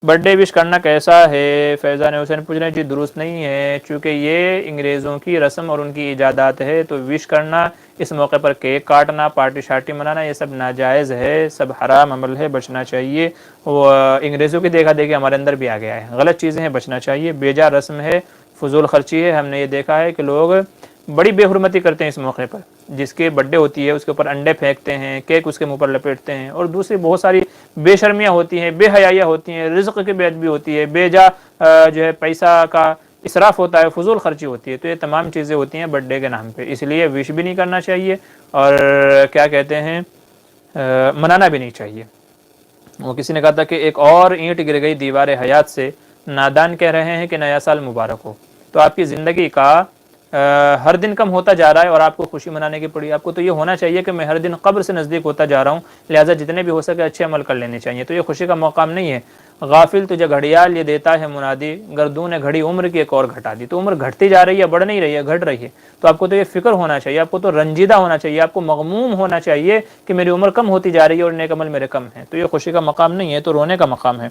Birth day وش کرنا کیسا ہے؟ فیضان حسین پوچھ رہے ہیں جی درست نہیں ہے، چونکہ یہ انگریزوں کی رسم اور ان کی ایجادات ہے، تو وش کرنا، اس موقع پر کیک کاٹنا، پارٹی شارٹی منانا، یہ سب ناجائز ہے، سب حرام عمل ہے، بچنا چاہیے۔ وہ انگریزوں کی دیکھا دیکھی ہمارے اندر بھی آ گیا ہے، غلط چیزیں ہیں، بچنا چاہیے، بیجا رسم ہے، فضول خرچی ہے۔ ہم نے یہ دیکھا ہے کہ لوگ بڑی بے حرمتی کرتے ہیں اس موقع پر، جس کے برتھ ڈے ہوتی ہے اس کے اوپر انڈے پھینکتے ہیں، کیک اس کے منہ پر لپیٹتے ہیں، اور دوسری بہت ساری بے شرمیاں ہوتی ہیں، بے حیائیاں ہوتی ہیں، رزق کی بے ادبی ہوتی ہے، بے جا جو ہے پیسہ کا اسراف ہوتا ہے، فضول خرچی ہوتی ہے۔ تو یہ تمام چیزیں ہوتی ہیں برتھ ڈے کے نام پہ، اس لیے وش بھی نہیں کرنا چاہیے، اور کیا کہتے ہیں منانا بھی نہیں چاہیے۔ وہ کسی نے کہا تھا کہ ایک اور اینٹ گر گئی دیوار حیات سے، نادان کہہ رہے ہیں کہ نیا سال مبارک ہو۔ تو آپ کی زندگی کا ہر دن کم ہوتا جا رہا ہے اور آپ کو خوشی منانے کی پڑی۔ آپ کو تو یہ ہونا چاہیے کہ میں ہر دن قبر سے نزدیک ہوتا جا رہا ہوں، لہٰذا جتنے بھی ہو سکے اچھے عمل کر لینے چاہیے۔ تو یہ خوشی کا مقام نہیں ہے۔ غافل تجھے گھڑیال یہ دیتا ہے منادی، گردوں نے گھڑی عمر کی ایک اور گھٹا دی۔ تو عمر گھٹتی جا رہی ہے، بڑھ نہیں رہی ہے، گھٹ رہی ہے۔ تو آپ کو تو یہ فکر ہونا چاہیے، آپ کو تو رنجیدہ ہونا چاہیے، آپ کو مغموم ہونا چاہیے کہ میری عمر کم ہوتی جا رہی ہے اور نیک عمل میرے کم ہیں۔ تو یہ خوشی کا مقام نہیں ہے، تو رونے کا مقام ہے۔